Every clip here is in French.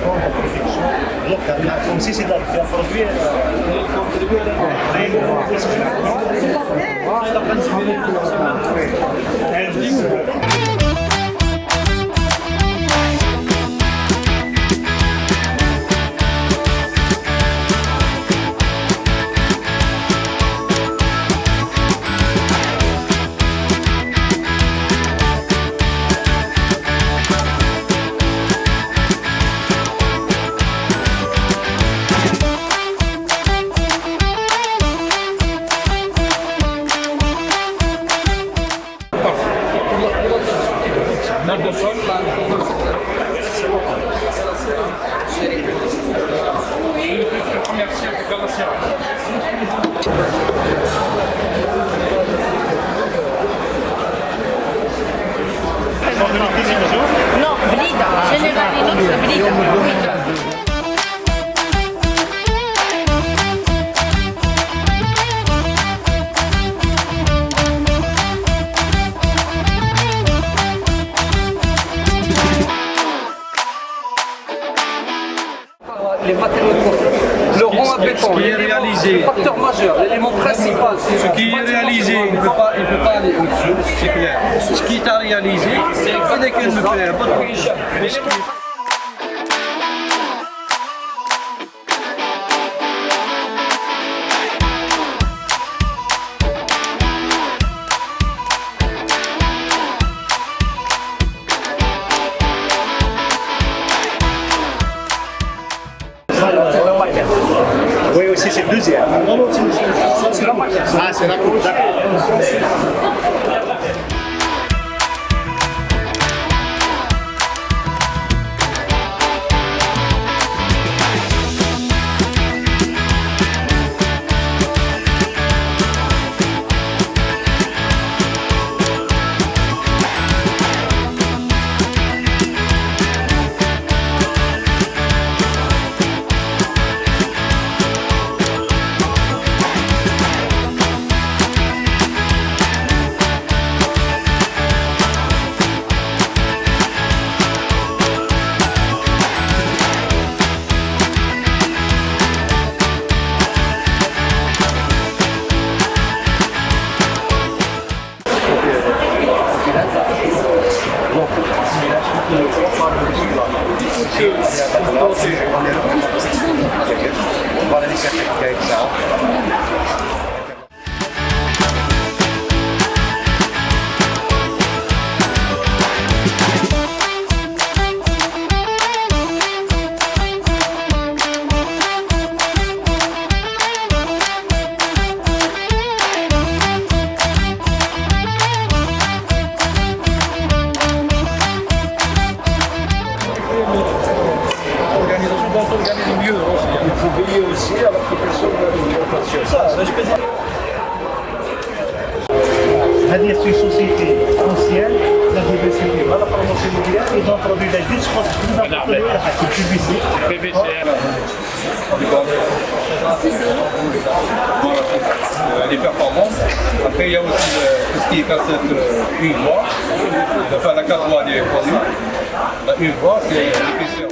fonds de production locale, comme si c'est un produit contribuer Nerede son? Commercial de Galacia. No, Blida, General Linux Blida. Les matériaux de construction, le rond à béton, qui est réalisé. facteur majeur, l'élément principal. Ce qui est réalisé, il ne peut pas aller au-dessus, c'est clair. Ce qui est à réaliser, c'est avec le nucléaire. Oui, aussi, c'est le deuxième. C'est la maquette. Ah, c'est la coupe, d'accord. Il faut veiller aussi à la protection de l'alimentation. هذه une société ancienne, la diversité, voilà la promotion immobilière, ils ont produit des dispositifs pour la publicité. Les performances. Après, il y a aussi tout ce qui est cassette une voie, enfin la 4 voies des produits. La une voie, c'est l'épaisseur.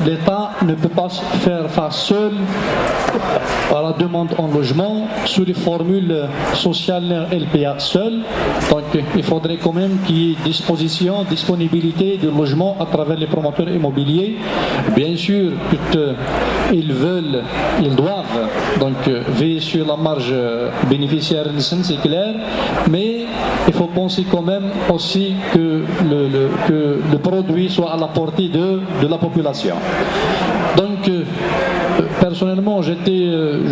L'État ne peut pas faire face seul à la demande en logement sous les formules sociales LPA seul. Donc il faudrait quand même qu'il y ait disponibilité de logement à travers les promoteurs immobiliers. Bien sûr, ils doivent donc veiller sur la marge bénéficiaire, c'est clair, mais il faut penser quand même aussi que le produit soit à la portée de la population. Donc, personnellement, je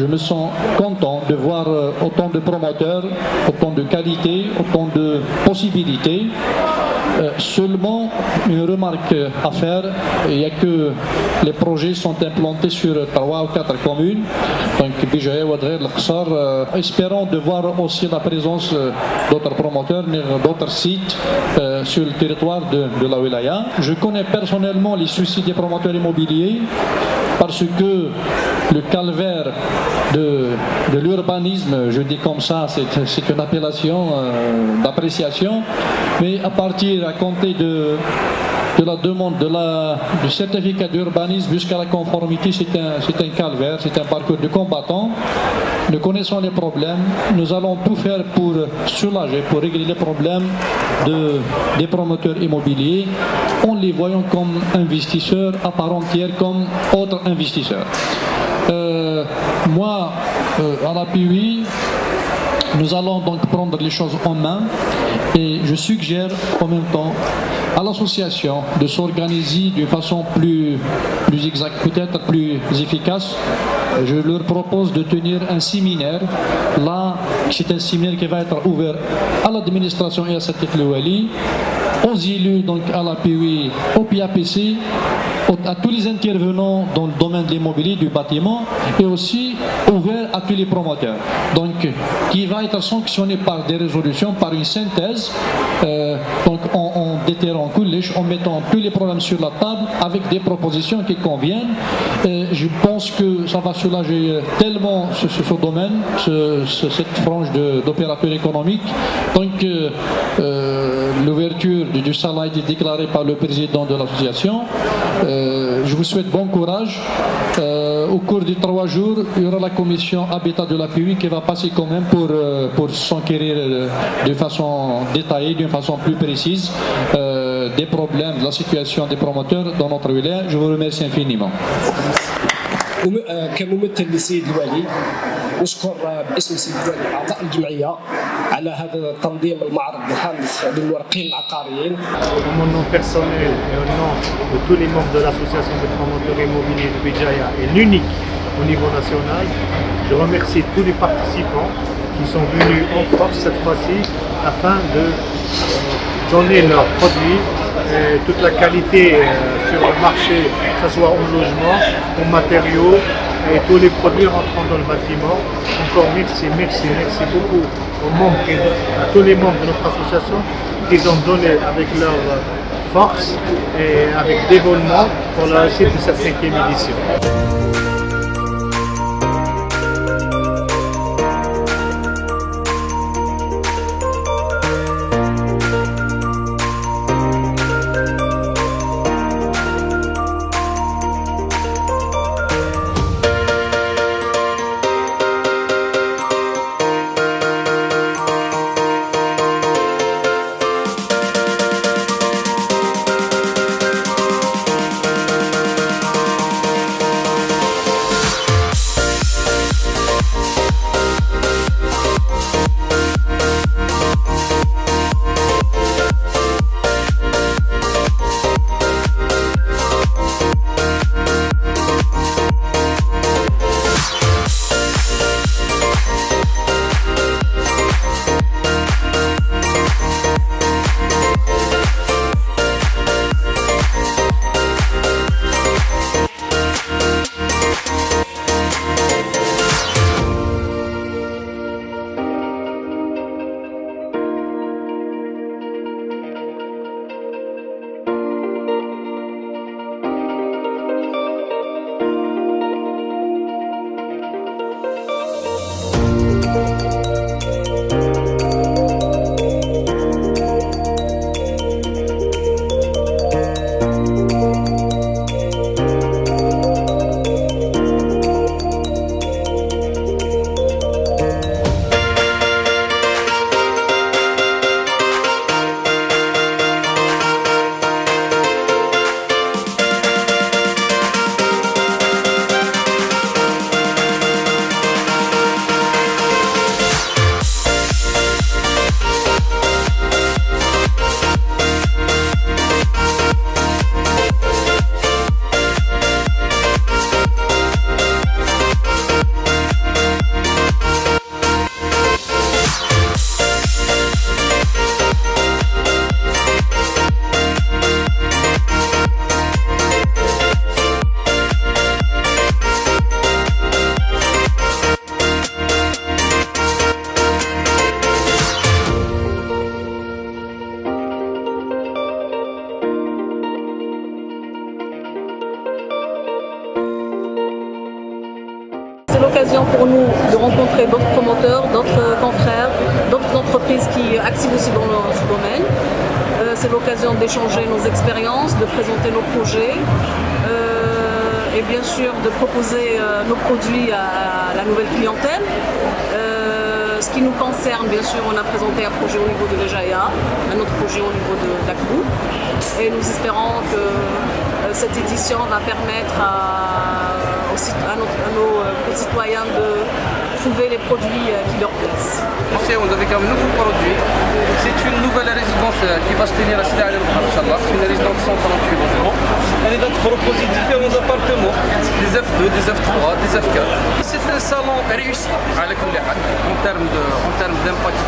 me sens content de voir autant de promoteurs, autant de qualité, autant de possibilités. Seulement, une remarque à faire, il n'y a que les projets sont implantés sur 3 ou 4 communes, donc Bijaya, Ouadrel, L'Aqsar, espérons de voir aussi la présence d'autres promoteurs, d'autres sites sur le territoire de la Wilaya. Je connais personnellement les soucis des promoteurs immobiliers parce que le calvaire de l'urbanisme, je dis comme ça, c'est une appellation d'appréciation, mais à compter de la demande du certificat d'urbanisme jusqu'à la conformité, c'est un calvaire, c'est un parcours de combattant. Nous connaissons les problèmes, nous allons tout faire pour soulager, pour régler les problèmes des promoteurs immobiliers en les voyant comme investisseurs à part entière, comme autres investisseurs. Moi, à la PUI, nous allons donc prendre les choses en main et je suggère en même temps à l'association de s'organiser d'une façon plus exacte, peut-être plus efficace. Je leur propose de tenir un séminaire. Là, c'est un séminaire qui va être ouvert à l'administration et à Satif Louali, aux élus, donc à la PUI, au PAPC, à tous les intervenants dans le domaine de l'immobilier, du bâtiment, et aussi ouvert à tous les promoteurs. Donc, qui va être sanctionné par des résolutions, par une synthèse, donc en déterrant en mettant tous les problèmes sur la table avec des propositions qui conviennent. Je pense que ça va soulager tellement ce domaine, cette frange d'opérateurs économiques. Donc, l'ouverture du salon a été déclarée par le président de l'association. Je vous souhaite bon courage. Au cours des 3 jours, il y aura la commission Habitat de la PUI qui va passer quand même pour s'enquérir de façon détaillée, d'une façon plus précise des problèmes, de la situation des promoteurs dans notre wilaya. Je vous remercie infiniment. كممثل للسيد الوالي نشكر باسم السيد الوالي اعضاء الجمعيه على هذا التنظيم المعرض الخامس للورقين العقاريين. Au nom personnel et au nom de tous les membres de l'association des promoteurs immobiliers de Bijaya et l'unique au niveau national, je remercie tous les participants qui sont venus en force cette fois-ci afin de donner leurs produits, toute la qualité sur le marché, que ce soit en logement, en matériaux et tous les produits rentrant dans le bâtiment. Encore merci beaucoup aux membres, à tous les membres de notre association qui ont donné avec leur force et avec dévouement pour la réussite de cette 5e édition. c'est l'occasion pour nous de rencontrer d'autres promoteurs, d'autres confrères, d'autres entreprises qui activent aussi dans ce domaine. C'est l'occasion d'échanger nos expériences, de présenter nos projets et bien sûr de proposer nos produits à la nouvelle clientèle. Ce qui nous concerne, bien sûr, on a présenté un projet au niveau de Béjaïa, un autre projet au niveau d'Akbou. Et nous espérons que cette édition va permettre à nos concitoyens de trouver les produits qui leur plaisent. On avec un nouveau produit. C'est une nouvelle résidence qui va se tenir à Sidi Ali Inch'Allah. C'est une résidence de 138 logements. Elle est donc proposée différents appartements, des F2, des F3, des F4. C'est un salon réussi en termes d'impact.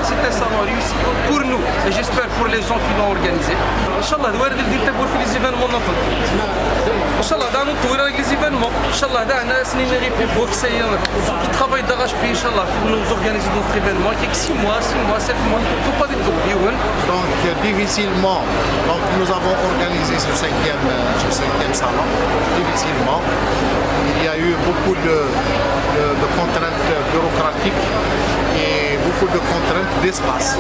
C'est un salon réussi pour nous et j'espère pour les gens qui l'ont organisé. Inch'Allah, nous allons faire les événements. Inch'Allah, nous allons faire les événements. Inch'Allah, nous allons qui travaillent d'arrache-pied, Inch'Allah, pour nous organiser notre événement. Il y a que 6 mois, 7 mois. Il ne faut pas détourner. Donc, difficilement, donc, nous avons organisé ce cinquième salon. Difficilement. Il y a eu beaucoup de contraintes bureaucratiques et beaucoup de contraintes d'espace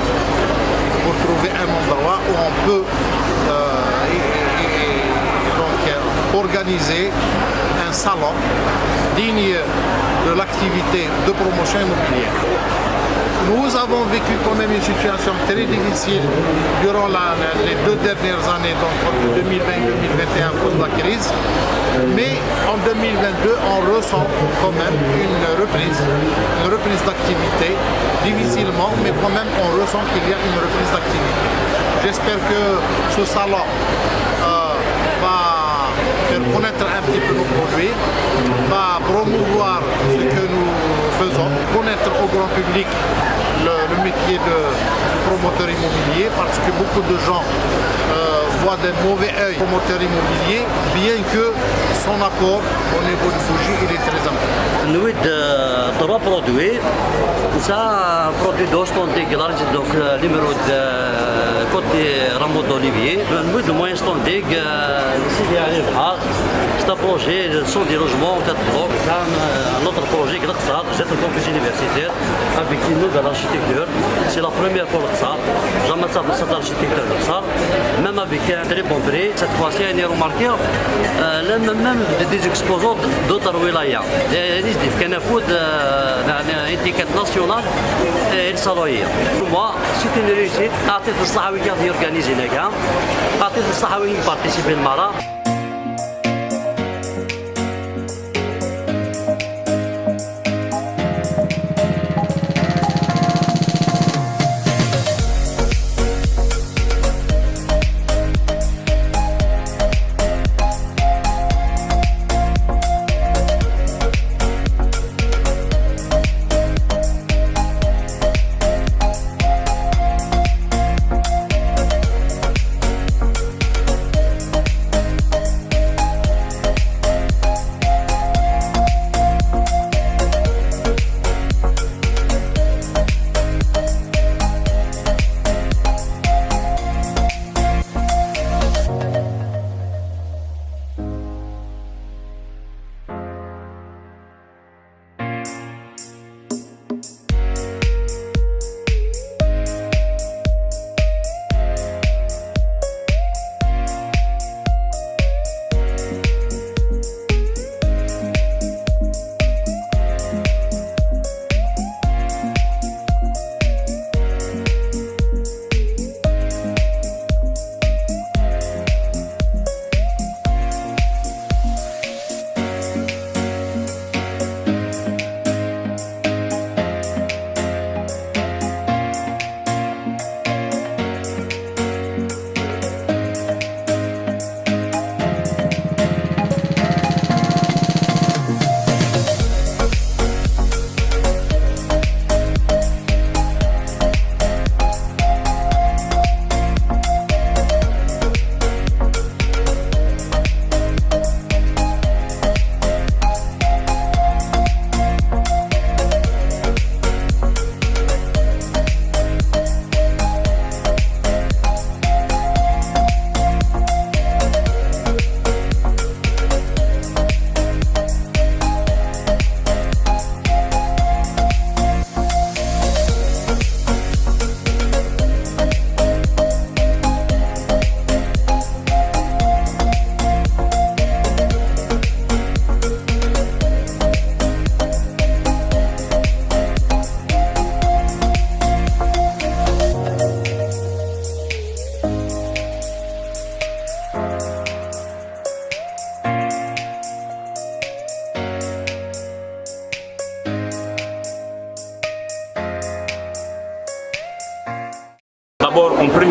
pour trouver un endroit où on peut donc, organiser un salon digne de l'activité de promotion immobilière. Nous avons vécu quand même une situation très difficile durant les 2 dernières années, donc entre 2020 et 2021 à cause de la crise. Mais en 2022, on ressent quand même une reprise d'activité, difficilement, mais quand même on ressent qu'il y a une reprise d'activité. J'espère que ce salon va faire connaître un petit peu nos produits, va promouvoir ce que nous faisons, connaître au grand public le métier de promoteur immobilier, parce que beaucoup de gens voient d'un mauvais œil le promoteur immobilier, bien que son apport au niveau du bougie il est très important. Nous avons 3 produits. C'est un produit d'Ostendeg large, donc numéro de côté Rameau d'Olivier. Nous avons moyen Ostendeg, c'est un projet de 110 logements, 4 blocs. Un autre projet, c'est un campus universitaire avec une nouvelle architecture. C'est la première pour le Tsar. Jamais ça fait cette architecture de Tsar. Même avec un très bon prix. Cette fois-ci, on a remarqué même des exposants d'autres wilayas. كان يفوت étiquette nationale et الصالوية. Moi, c'est une réussite. أعطيت الصحوي كان يورغانيزي هناك. أعطيت الصحوي participer المرة.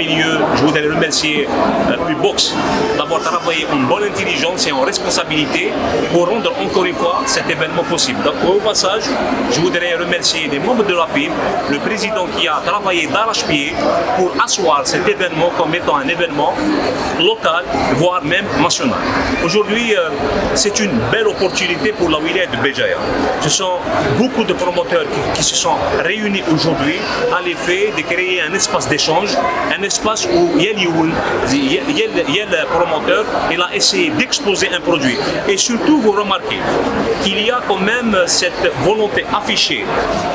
lieu, je voudrais remercier Ubox d'avoir travaillé en bonne intelligence et en responsabilité pour rendre encore une fois cet événement possible. Donc au passage, je voudrais remercier les membres de la PIB, le président qui a travaillé d'arrache-pied pour asseoir cet événement comme étant un événement local, voire même national. Aujourd'hui, c'est une belle opportunité pour la wilaya de Béjaïa. Ce sont beaucoup de promoteurs qui se sont réunis aujourd'hui à l'effet de créer un espace d'échange, un espace où il y a le promoteur, il a essayé d'exposer un produit. Et surtout, vous remarquez qu'il y a quand même cette volonté affichée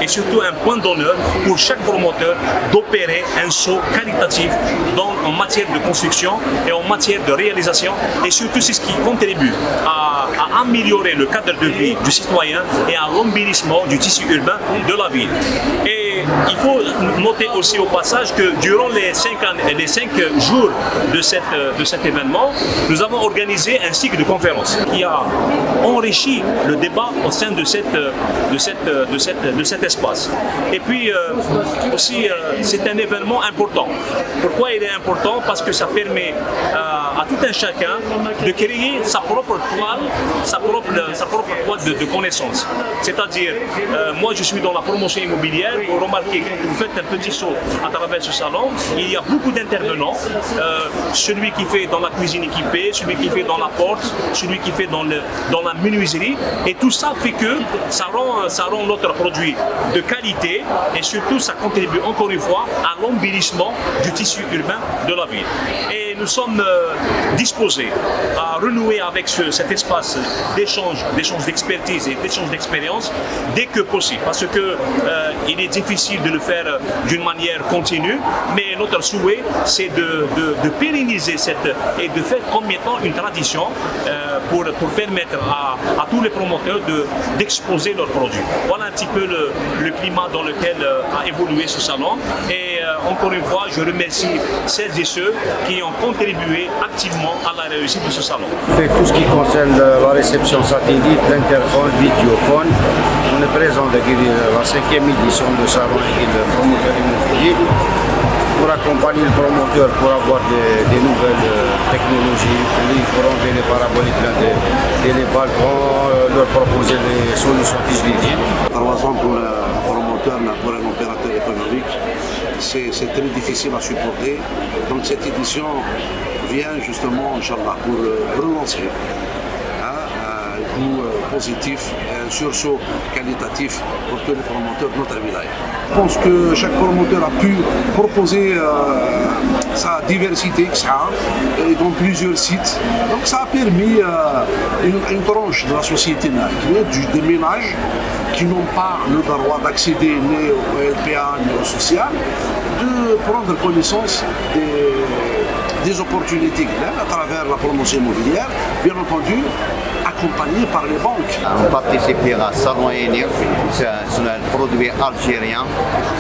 et surtout un point d'honneur pour chaque promoteur d'opérer un saut qualitatif en matière de construction et en matière de réalisation. Et surtout, c'est ce qui contribue à améliorer le cadre de vie du citoyen et à l'embellissement du tissu urbain de la ville. Et il faut noter aussi au passage que durant les 5 jours de cet événement, nous avons organisé un cycle de conférences qui a enrichi le débat au sein de cet espace. Et puis aussi, c'est un événement important. Pourquoi il est important? Parce que ça permet à tout un chacun de créer sa propre toile, sa propre toile de connaissances. C'est-à-dire, moi je suis dans la promotion immobilière, vous remarquez quand vous faites un petit saut à travers ce salon, il y a beaucoup d'intervenants, celui qui fait dans la cuisine équipée, celui qui fait dans la porte, celui qui fait dans la menuiserie, et tout ça fait que ça rend notre produit de qualité et surtout ça contribue encore une fois à l'embellissement du tissu urbain de la ville. Et nous sommes disposés à renouer avec cet espace d'échange d'expertise et d'échange d'expérience dès que possible, parce que il est difficile de le faire d'une manière continue, mais notre souhait c'est de pérenniser et de faire comme étant une tradition pour permettre à tous les promoteurs d'exposer leurs produits. Voilà un petit peu le climat dans lequel a évolué ce salon. Et encore une fois, je remercie celles et ceux qui ont contribué activement à la réussite de ce salon. On fait tout ce qui concerne la réception satellite, l'interphone, vidéophone. On est présent dans la 5e édition de salon et le promoteur immobilier pour accompagner le promoteur pour avoir des nouvelles technologies, pour enlever les paraboliques et les balcons, leur proposer des solutions disruptives. 3 ans pour un promoteur, pour un opérateur économique, c'est très difficile à supporter. Donc cette édition vient justement, Inch'Allah, pour relancer un coup positif, un sursaut qualitatif pour tous les promoteurs de notre wilaya. Je pense que chaque promoteur a pu proposer sa diversité et dans plusieurs sites. Donc ça a permis une tranche de la société des ménages qui n'ont pas le droit d'accéder ni au LPA ni au social, de prendre connaissance des opportunités à travers la promotion immobilière, bien entendu accompagné par les banques. On participe à Salon Enir, c'est un produit algérien,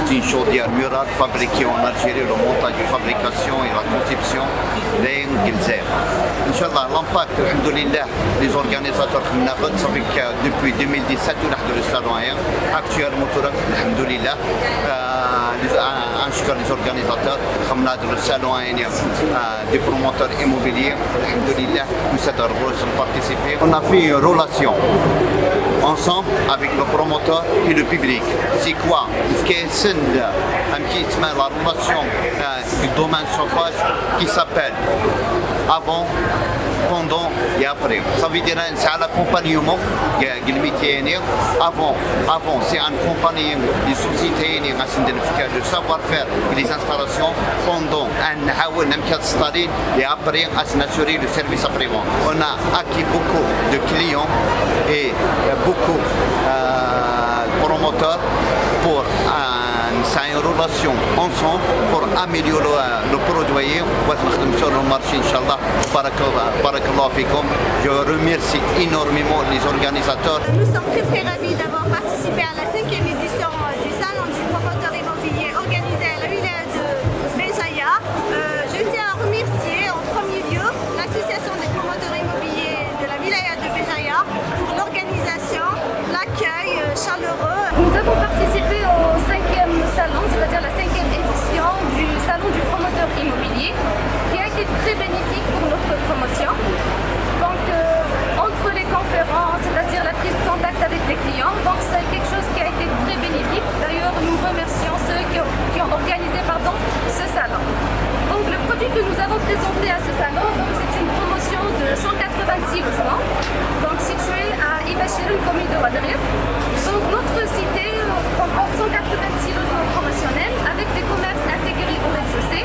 c'est une chaudière murale fabriquée en Algérie, le montage de fabrication et la conception d'un Gilzer. Inch'Allah, l'impact, alhamdoulilah, les organisateurs savent que depuis 2017, on a le Salon Enir, actuellement, alhamdoulilah, les organisateurs, comme le Salon Enir, des promoteurs immobiliers, alhamdoulilah, nous sommes participés. On a fait une relation ensemble avec le promoteur et le public. C'est quoi? C'est la relation du domaine chauffage qui s'appelle avant, pendant et après. Ça veut dire que c'est un accompagnement avant c'est un accompagnement des sociétés de savoir-faire et des installations pendant un installer et après à s'assurer le service après-vente. On a acquis beaucoup de clients et beaucoup de promoteurs pour une relation ensemble pour améliorer le produit sur le marché, Inch'Allah. Barakallah fikum. Je remercie énormément les organisateurs. Nous sommes très ravis d'avoir participé à la 5e édition du Salon du promoteur immobilier organisé à la wilaya de Béjaïa. Je tiens à remercier en premier lieu l'association des promoteurs immobiliers de la wilaya de Béjaïa pour l'organisation, l'accueil chaleureux. Nous avons participé au 5e salon, c'est-à-dire la 5e édition du Salon du promoteur immobilier qui a été très bénéfique pour notre promotion. Donc, entre les conférences, c'est-à-dire la prise de contact avec les clients, donc c'est quelque chose qui a été très bénéfique. D'ailleurs, nous remercions ceux qui ont organisé ce salon. Donc, le produit que nous avons présenté à ce salon, c'est une promotion de 186 logements, donc situé à Ibachirun, commune de Ouadrire. Donc, notre cité comporte 186 logements promotionnels avec des commerces intégrés au rez-de-chaussée,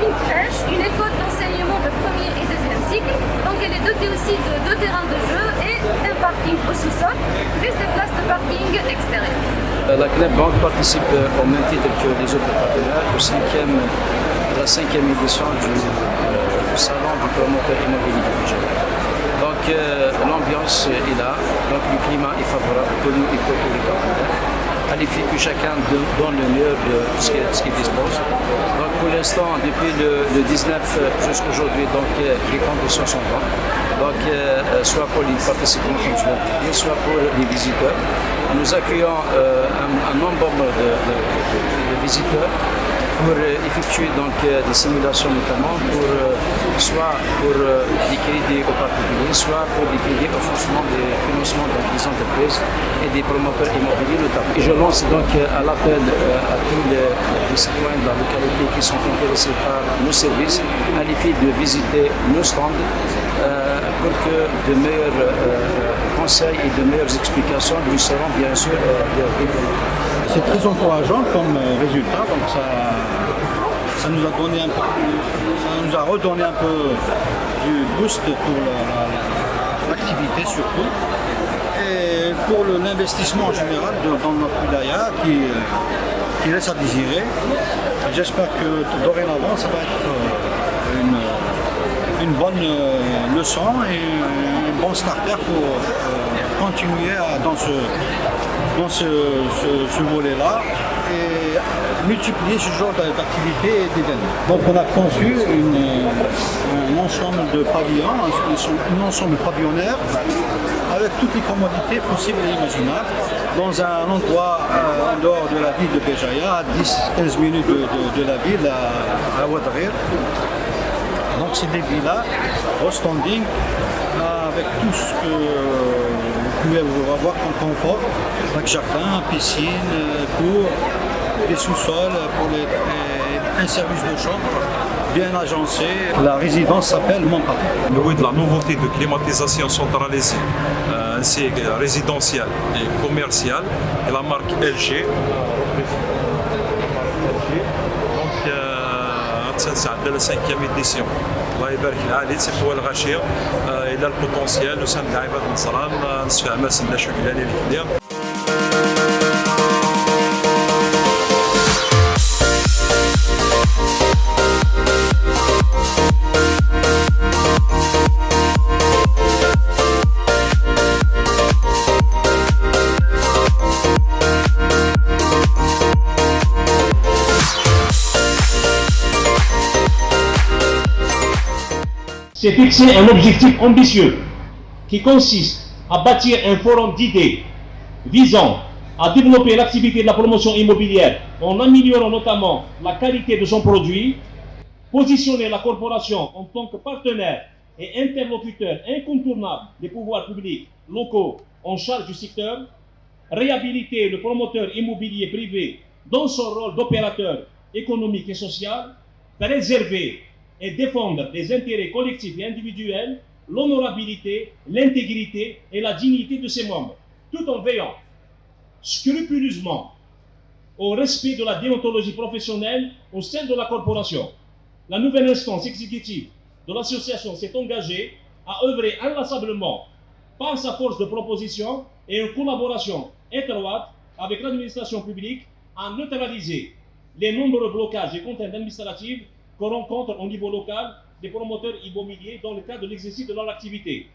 une crèche, une école d'enseignement de premier et deuxième cycle. Donc, elle est dotée aussi de 2 terrains de jeu et un parking au sous-sol, plus des places de parking extérieures. La CNEP Banque participe au même titre que les autres partenaires la 5e édition du salon du promoteur immobilier du Béjaïa. Donc l'ambiance est là, donc le climat est favorable pour nous et pour tous les partenaires. À l'effet que chacun donne le mieux de ce qu'il dispose. Donc pour l'instant, depuis le 19 jusqu'à aujourd'hui, les conditions sont bonnes. Donc soit pour les participants comme je l'ai dit, soit pour les visiteurs. Nous accueillons un nombre de visiteurs pour effectuer des simulations notamment soit pour des crédits aux particuliers, soit pour des crédits au financement des entreprises et des promoteurs immobiliers notamment. Et je lance donc à l'appel à tous les citoyens de la localité qui sont intéressés par nos services à l'effet de visiter nos stands pour que de meilleurs conseils et de meilleures explications lui seront bien sûr développés. C'est très encourageant comme résultat, donc ça nous a redonné un peu du boost pour l'activité surtout et pour l'investissement en général dans notre wilaya qui laisse à désirer. J'espère que dorénavant ça va être une bonne leçon et un bon starter pour continuer dans ce volet-là et multiplier ce genre d'activités et d'événements. Donc on a conçu un ensemble de pavillons, un ensemble pavillonnaire avec toutes les commodités possibles et imaginables dans un endroit en dehors de la ville de Béjaïa, à 10-15 minutes de la ville à Ouadrire. Donc c'est des villas au standing avec tout ce que vous pouvez avoir comme confort, avec jardin, piscine, cour, des sous-sols, un service de chambre bien agencé. La résidence s'appelle Montpavillon. Oui, de la nouveauté de climatisation centralisée, ainsi que résidentielle et commerciale, et la marque LG. de la 5e édition. الله يبارك العالي تسيقوا الغاشية إلى البوتنسيال وسام عباد النصران نصفى ماس النشو كلاني الكلية. C'est fixer un objectif ambitieux qui consiste à bâtir un forum d'idées visant à développer l'activité de la promotion immobilière en améliorant notamment la qualité de son produit, positionner la corporation en tant que partenaire et interlocuteur incontournable des pouvoirs publics locaux en charge du secteur, réhabiliter le promoteur immobilier privé dans son rôle d'opérateur économique et social, préserver et défendre les intérêts collectifs et individuels, l'honorabilité, l'intégrité et la dignité de ses membres, tout en veillant scrupuleusement au respect de la déontologie professionnelle au sein de la corporation. La nouvelle instance exécutive de l'association s'est engagée à œuvrer inlassablement par sa force de proposition et en collaboration étroite avec l'administration publique à neutraliser les nombreux blocages et contraintes administratives qu'on rencontre au niveau local des promoteurs immobiliers dans le cadre de l'exercice de leur activité.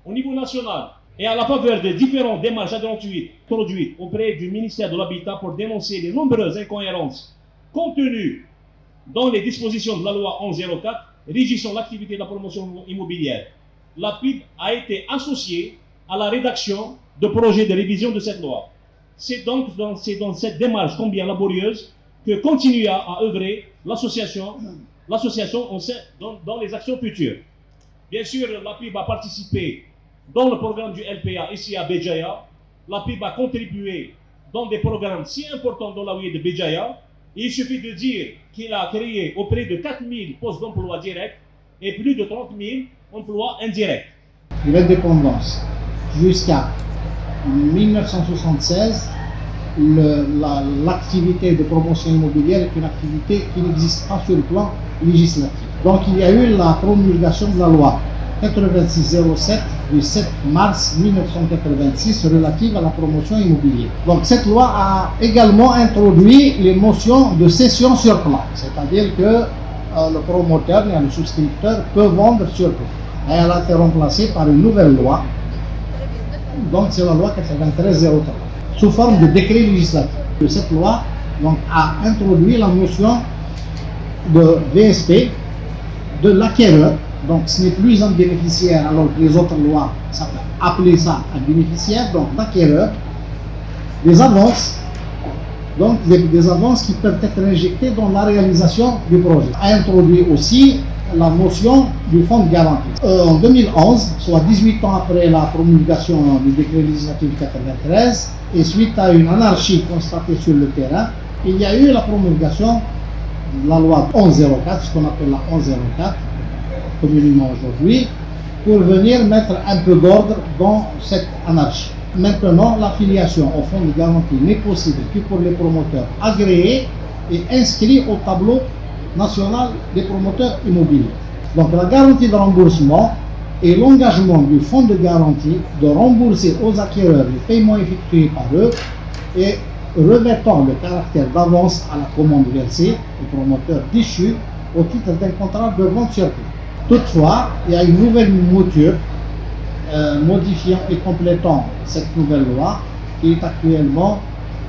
Au niveau national, et à la faveur des différentes démarches introduites auprès du ministère de l'Habitat pour dénoncer les nombreuses incohérences contenues dans les dispositions de la loi 1104 régissant l'activité de la promotion immobilière, la PIB a été associée à la rédaction de projets de révision de cette loi. C'est donc dans cette démarche combien laborieuse que continue à œuvrer l'association l'association dans les actions futures. Bien sûr, l'APIB va participer dans le programme du LPA ici à Béjaïa. L'APIB va contribuer dans des programmes si importants dans la ville de Béjaïa. Il suffit de dire qu'il a créé auprès de 4000 postes d'emploi directs et plus de 30 000 emplois indirects. De l'indépendance jusqu'à 1976, l'activité de promotion immobilière est une activité qui n'existe pas sur le plan législatif. Donc il y a eu la promulgation de la loi 8607 du 7 mars 1986 relative à la promotion immobilière. Donc cette loi a également introduit les notions de cession sur plan, c'est-à-dire que le promoteur et le souscripteur peuvent vendre sur plan. Elle a été remplacée par une nouvelle loi, donc c'est la loi 9303, sous forme de décret législatif. Cette loi donc, a introduit la notion de VSP, de l'acquéreur. Donc ce n'est plus un bénéficiaire alors que les autres lois appelaient ça un bénéficiaire, donc d'acquéreur, des avances, donc des avances qui peuvent être injectées dans la réalisation du projet. A introduit aussi la notion du fonds de garantie. En 2011, soit 18 ans après la promulgation du décret législatif 93, et suite à une anarchie constatée sur le terrain, il y a eu la promulgation de la loi 1104, ce qu'on appelle la 1104, communément aujourd'hui, pour venir mettre un peu d'ordre dans cette anarchie. Maintenant, l'affiliation au fonds de garantie n'est possible que pour les promoteurs agréés et inscrits au tableau national des promoteurs immobiliers. Donc la garantie de remboursement et l'engagement du fonds de garantie de rembourser aux acquéreurs les paiements effectués par eux et revêtant le caractère d'avance à la commande versée aux promoteurs déchus au titre d'un contrat de vente sur prix. Toutefois, il y a une nouvelle mouture modifiant et complétant cette nouvelle loi qui est actuellement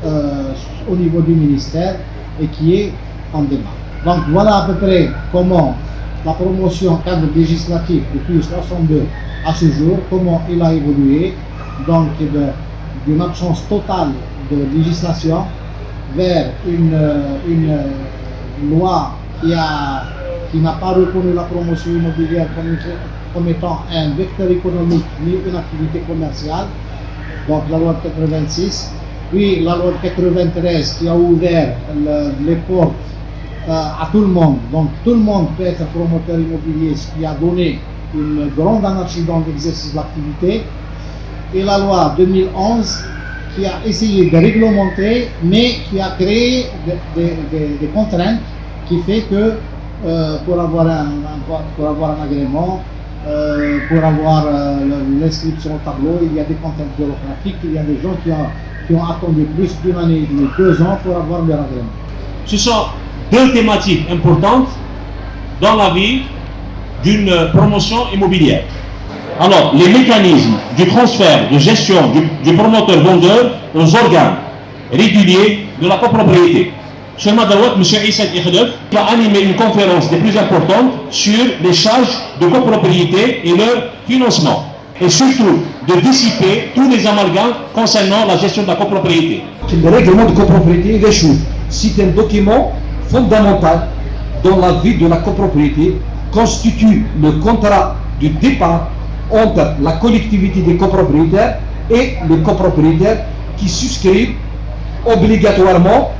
au niveau du ministère et qui est en débat. Donc voilà à peu près comment la promotion cadre législatif depuis 62 à ce jour, comment il a évolué, donc d'une absence totale de législation vers une loi qui n'a pas reconnu la promotion immobilière comme étant un vecteur économique ni une activité commerciale, donc la loi de 86, puis la loi de 93 qui a ouvert les portes à tout le monde, donc tout le monde peut être promoteur immobilier, ce qui a donné une grande anarchie dans l'exercice de l'activité, et la loi 2011 qui a essayé de réglementer mais qui a créé des contraintes qui fait que pour avoir un agrément, pour avoir l'inscription au tableau, il y a des contraintes bureaucratiques, il y a des gens qui ont attendu plus d'une année et demie, 2 ans pour avoir leur agrément. Ce sont deux thématiques importantes dans la vie d'une promotion immobilière. Alors, les mécanismes du transfert de gestion du promoteur-vendeur aux organes réguliers de la copropriété. Sur Madawat, M. Issa Ikhdef va animer une conférence des plus importantes sur les charges de copropriété et leur financement. Et surtout, de dissiper tous les amalgames concernant la gestion de la copropriété. Le règlement de copropriété échoue. C'est un document fondamental dans la vie de la copropriété, constitue le contrat du départ entre la collectivité des copropriétaires et les copropriétaires qui souscrivent obligatoirement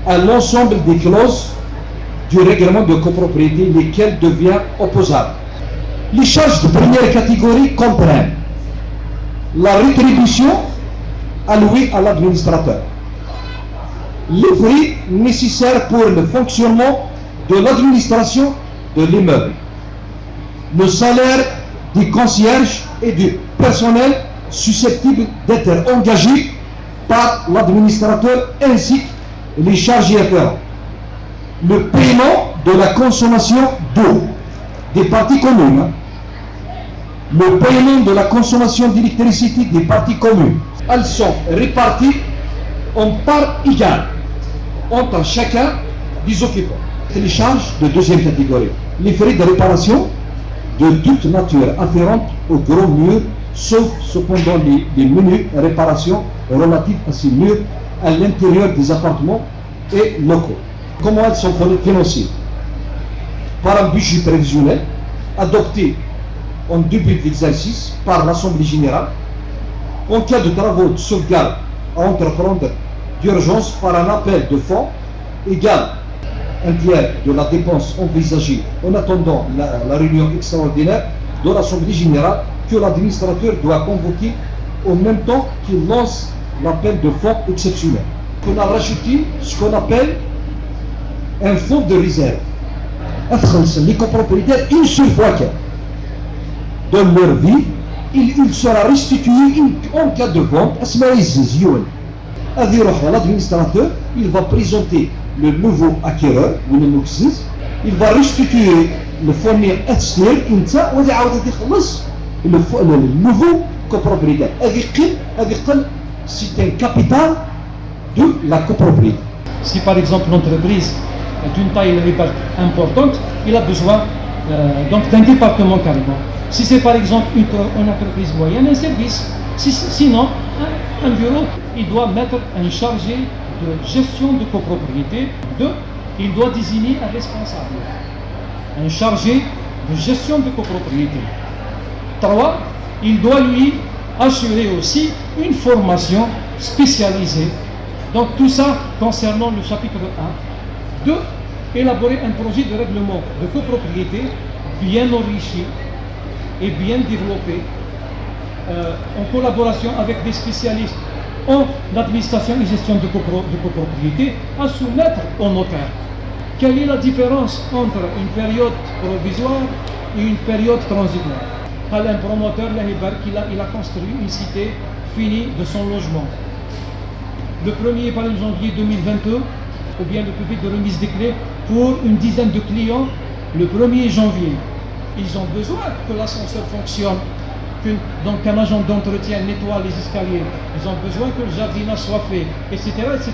à l'ensemble des clauses du règlement de copropriété, lesquelles deviennent opposables. Les charges de première catégorie comprennent la rétribution allouée à l'administrateur, les frais nécessaires pour le fonctionnement de l'administration de l'immeuble, le salaire des concierges et du personnel susceptibles d'être engagés par l'administrateur ainsi que les charges y afférentes, le paiement de la consommation d'eau des parties communes, le paiement de la consommation d'électricité des parties communes. Elles sont réparties en parts égales entre chacun des occupants. Les charges de deuxième catégorie, les frais de réparation de toute nature afférentes aux gros murs, sauf cependant les menues réparations relatives à ces murs à l'intérieur des appartements et locaux. Comment elles sont financées? par un budget prévisionnel adopté en début de l'exercice par l'Assemblée générale en cas de travaux de sauvegarde à entreprendre d'urgence par un appel de fonds égal un tiers de la dépense envisagée en attendant la réunion extraordinaire de l'Assemblée générale que l'administrateur doit convoquer en même temps qu'il lance l'appel de fonds exceptionnel. On a rajouté ce qu'on appelle un fonds de réserve. Les copropriétaires, une seule fois dans leur vie, il sera restitué en cas de vente. L'administrateur, il va présenter le nouveau acquéreur, il va restituer le fournir le nouveau copropriétaire. C'est un capital de la copropriété. Si par exemple l'entreprise est d'une taille importante, il a besoin donc d'un département carrément. Si c'est par exemple une entreprise moyenne, un service. Sinon, un bureau, il doit mettre un chargé de gestion de copropriété. 2, il doit désigner un responsable, un chargé de gestion de copropriété. 3, il doit lui assurer aussi une formation spécialisée. Donc tout ça concernant le chapitre 1. 2, élaborer un projet de règlement de copropriété bien enrichi et bien développé en collaboration avec des spécialistes en administration et gestion de copropriété à soumettre au notaire. Quelle est la différence entre une période provisoire et une période transitoire? Un promoteur, il a construit une cité finie de son logement. Le 1er janvier 2022, ou bien le public de remise des clés pour une dizaine de clients le 1er janvier. Ils ont besoin que l'ascenseur fonctionne, donc un agent d'entretien nettoie les escaliers. Ils ont besoin que le jardinage soit fait, etc., etc.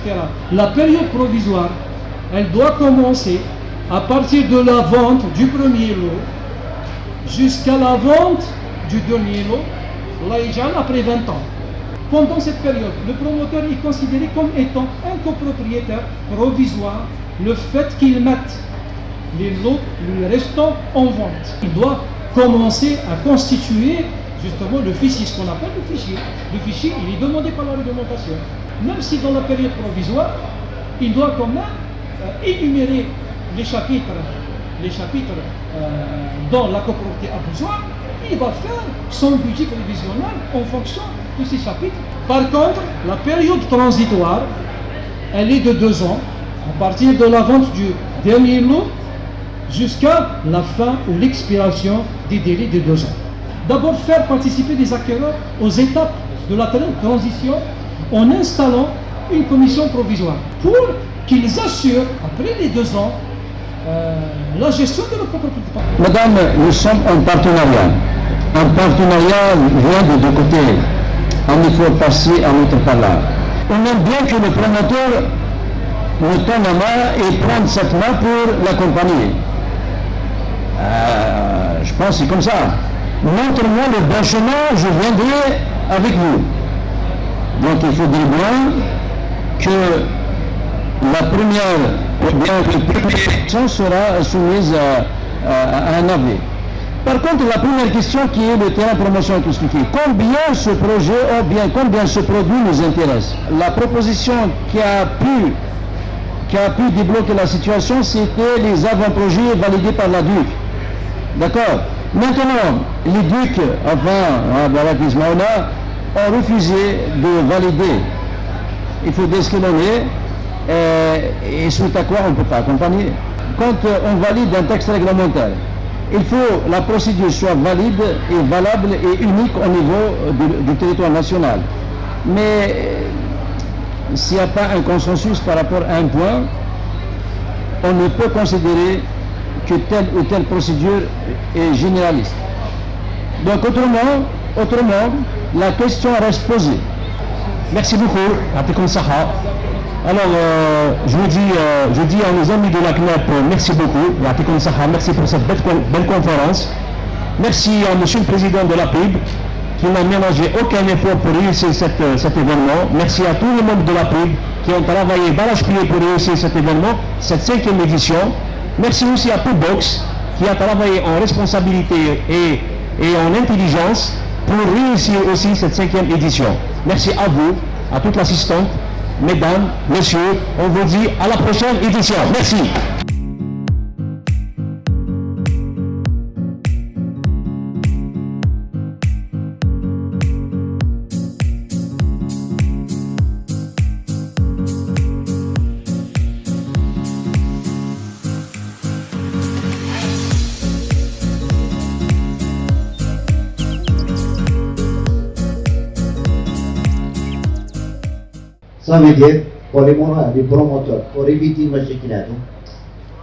La période provisoire, elle doit commencer à partir de la vente du premier lot jusqu'à la vente du dernier lot, après 20 ans. Pendant cette période, le promoteur est considéré comme étant un copropriétaire provisoire le fait qu'il mette les lots restants en vente. Il doit commencer à constituer justement le fichier, ce qu'on appelle le fichier. Le fichier, il est demandé par la réglementation. Même si dans la période provisoire, il doit quand même énumérer les chapitres dont la copropriété a besoin. Il va faire son budget prévisionnel en fonction de ces chapitres. Par contre, la période transitoire, elle est de 2 ans, à partir de la vente du dernier lot jusqu'à la fin ou l'expiration des délais de 2 ans. D'abord, faire participer des acquéreurs aux étapes de la transition en installant une commission provisoire pour qu'ils assurent, après les 2 ans, la gestion de la copropriété. Madame, nous sommes en partenariat. Un partenariat vient de 2 côtés. Il faut passer à l'autre par là. On aime bien que le promoteur nous tende la main et prenne cette main pour l'accompagner. Je pense que c'est comme ça. Montre-moi le bon chemin, je viendrai avec vous. Donc il faudrait bien que la première question sera soumise à un avis. Par contre, la première question qui est le terrain promotion et tout ce qui est, combien ce projet ou bien combien ce produit nous intéresse? La proposition qui a pu débloquer la situation, c'était les avant-projets validés par la DUC. D'accord? Maintenant, les DUC, ont refusé de valider. Il faut dire ce qu'il en est, et suite à quoi on ne peut pas accompagner. Quand on valide un texte réglementaire, il faut que la procédure soit valide et valable et unique au niveau du territoire national. Mais s'il n'y a pas un consensus par rapport à un point, on ne peut considérer que telle ou telle procédure est généraliste. Donc autrement, la question reste posée. Merci beaucoup. Alors, je dis à nos amis de la CNEP, merci beaucoup. Merci pour cette belle conférence. Merci à Monsieur le Président de la PIB qui n'a ménagé aucun effort pour réussir cet événement. Merci à tous les membres de la PIB qui ont travaillé d'arrache-pied pour réussir cet événement, cette 5e édition. Merci aussi à Poolbox qui a travaillé en responsabilité et en intelligence pour réussir aussi cette 5e édition. Merci à vous, à toute l'assistante, mesdames, messieurs, on vous dit à la prochaine édition. Merci. Ça veut dire, pour les promoteurs, pour éviter le machikilado,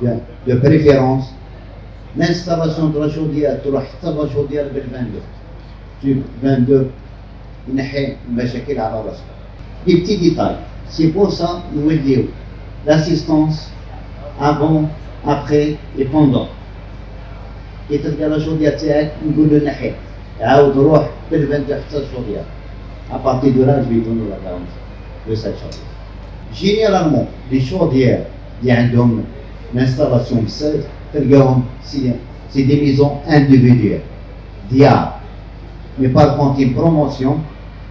de préférence, l'installation de la chaudière, tu la chaudière bil 22. Sur 22, il y a une machikil à la race. Des petits détails. C'est pour ça que nous disons l'assistance avant, après et pendant. Et tu regardes la chaudière, nous disons le nahi. عاود روح بال 22 حتى الشوطية. À partir de là, je vais donner la garantie de cette chaudière. Généralement, les chaudières qui ont l'installation de seul, c'est des maisons individuelles, diables. Mais par contre, une promotion,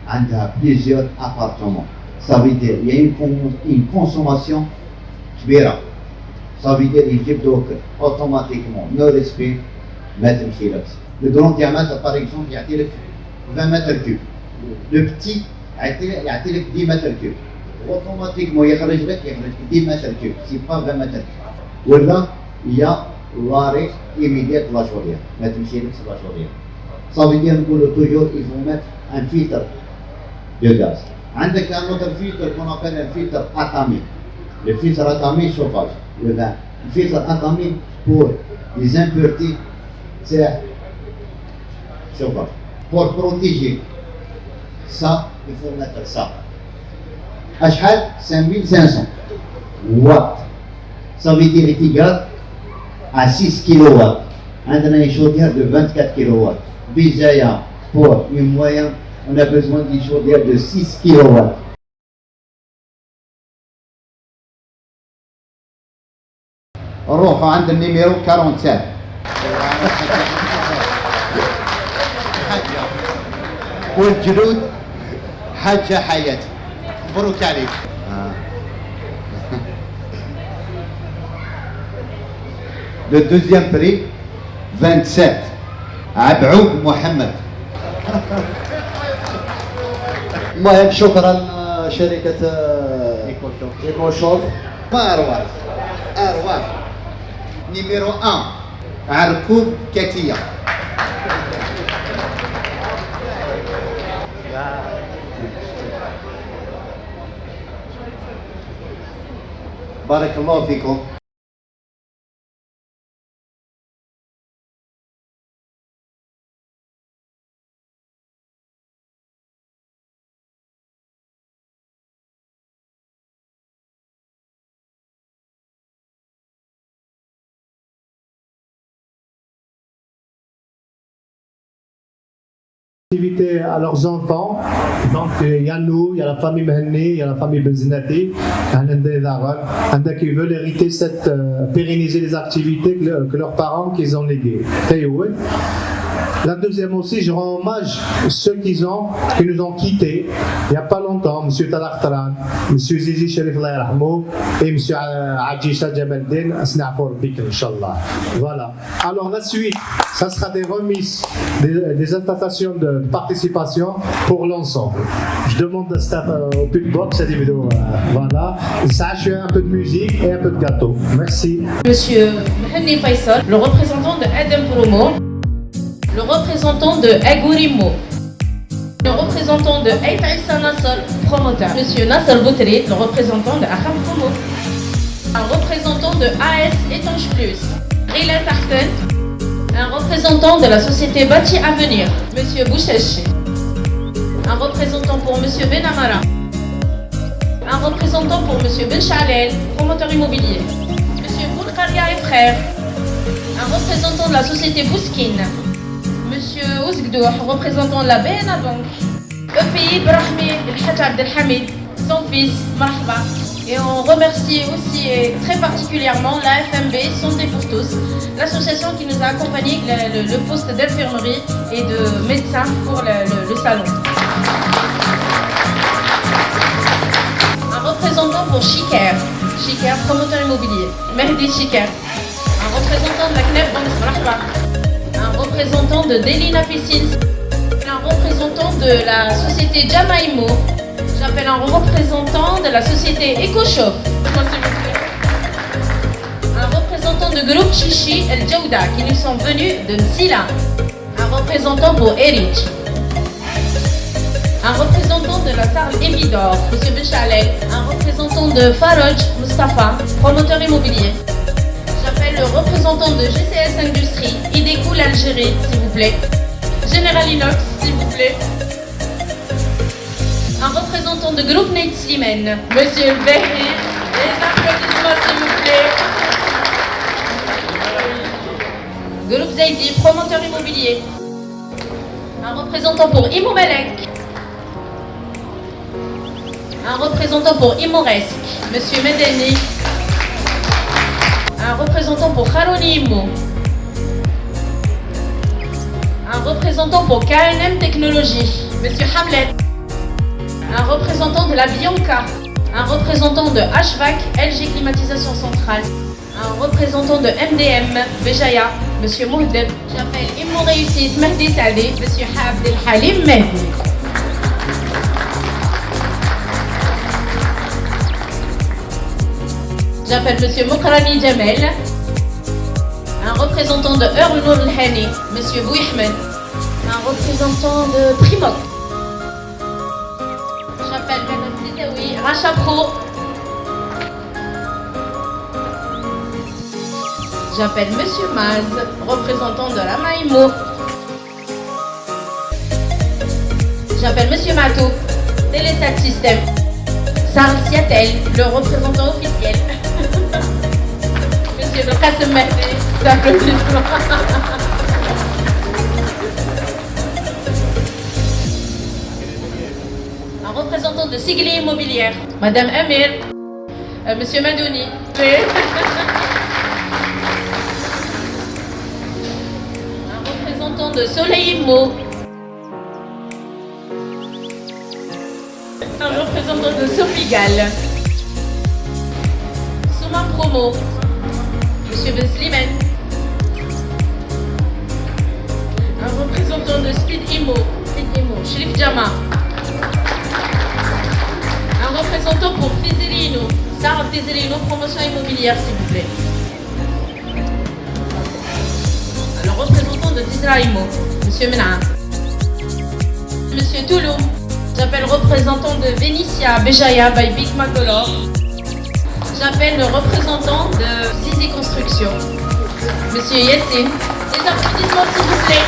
on a plusieurs appartements. Ça veut dire qu'il y a une consommation kbira. Ça veut dire qu'il y a automatiquement le respect mètre cube. Le grand diamètre, par exemple, il y a 20 mètres cubes. Le petit, il y a 10 mètres cubes. Automatiquement, il y a 10 mètres cubes. Ce n'est pas 20 mètres cubes. Et là, il y a l'arrêt immédiat de la chaudière. Mètre cube, c'est la chaudière. Ça veut dire que toujours, il faut mettre un filtre de gaz. Il y a un autre filtre qu'on appelle un filtre atomique. Le filtre atomique chauffage, le vin. Le filtre atomique pour les impuretés, c'est chauffage. Pour protéger ça, il faut mettre ça. Ashhad 5500 watts. Ça veut dire égal à 6 kW. On a une chaudière de 24 kW. Déjà, pour une moyenne, on a besoin d'une chaudière de 6 kW. روحوا عند النيميرو 47. والجلود حاجة حياتي. مبروك عليك. Le deuxième prix, 27. عبعوب محمد. المهم شكرا شركة إيكو شوف. ما أروع أروع. نيميرو 1 عركوب كاتية. بارك الله فيكم. Activité à leurs enfants, donc il y a nous, il y a la famille Mehenni, il y a la famille Benzinati, qui veulent hériter pérenniser les activités que leurs parents qu'ils ont léguées. La deuxième aussi, je rends hommage à ceux qui nous ont quittés il n'y a pas longtemps, M. Talak Taran, M. Zizi Sherif et M. Adjisha Jamaldin, Inch'Allah. Voilà. Alors la suite, ça sera des remises, des installations de participation pour l'ensemble. Je demande au Putbox cette vidéo. Voilà. Ça, je fais un peu de musique et un peu de gâteau. Merci. Monsieur Mehenni Faisal, le représentant de Adam Promo. Le représentant de Agurimo, le représentant de Aïtaïssa Nassar, promoteur, Monsieur Nasser Boutrid, le représentant de Aham Promo, un représentant de AS Étanche Plus, Rila Sarsen, un représentant de la société Bâti Avenir, Monsieur Boucheche, un représentant pour Monsieur Benamara, un représentant pour Monsieur Benchalel, promoteur immobilier, Monsieur Boulkaria et frères, un représentant de la société Bouskine, Monsieur Ouzgdouh, représentant de la BNA Bank, EPI Brahmi El Hadj Abdelhamid, son fils, Marhaba. Et on remercie aussi et très particulièrement la FMB, Santé pour tous, l'association qui nous a accompagnés, le poste d'infirmerie et de médecin pour le salon. Un représentant pour Chiker, promoteur immobilier, Mehdi Chiker. Un représentant de la CNEF Banque Marhaba. Un représentant de Delina Piscines. Un représentant de la société Jamaimo. J'appelle un représentant de la société EcoShop. Un représentant de groupe Chichi El Djouda qui nous sont venus de Nsila. Un représentant pour Eric. Un représentant de la salle Évidor, M. Béchalel. Un représentant de Faroj Mustafa, promoteur immobilier. J'appelle le représentant de GCS Industrie, Ideco l'Algérie, s'il vous plaît. General Inox, s'il vous plaît. Un représentant de groupe Nate Slimane, Monsieur Berry. Les applaudissements, s'il vous plaît. Groupe Zaidi, promoteur immobilier. Un représentant pour Imomelec. Un représentant pour Imoresque, Monsieur Medeni. Un représentant pour Haroni Imo. Un représentant pour KNM Technologies, Monsieur Hamlet. Un représentant de la Bianca. Un représentant de HVAC, LG Climatisation Centrale. Un représentant de MDM, Béjaïa, Monsieur Mohdeb. J'appelle Imo Réussite, Mehdi Sadé, Monsieur Abdel Halim Mehdi. J'appelle Monsieur Mokrani Jamel. Un représentant de Earl Nour Hani, Monsieur Bouihmed. Un représentant de Primoc. J'appelle Madame Tizaoui, Racha Pro. J'appelle Monsieur Maz, représentant de la Maïmo. J'appelle Monsieur Matou, Télésat System. Sarl Siatel, le représentant officiel. Monsieur le Kassem Mehdi, d'applaudissements. Un représentant de Sigli Immobilière, Madame Amir, Monsieur Madouni. Un représentant de Soleil Immo. Un représentant de Sofigal. Souma Promo. Monsieur Ben Slimane. Un représentant de Speed Imo, Shrif Jama. Un représentant pour Fizerino, Sarah Fizerino, promotion immobilière, s'il vous plaît. Le représentant de Tisra Imo, Monsieur Mena. Monsieur Touloum. J'appelle le représentant de Vénitia Béjaïa by Big Macolor. J'appelle le représentant de Zizi Construction, Monsieur Yassine. Des applaudissements, s'il vous plaît.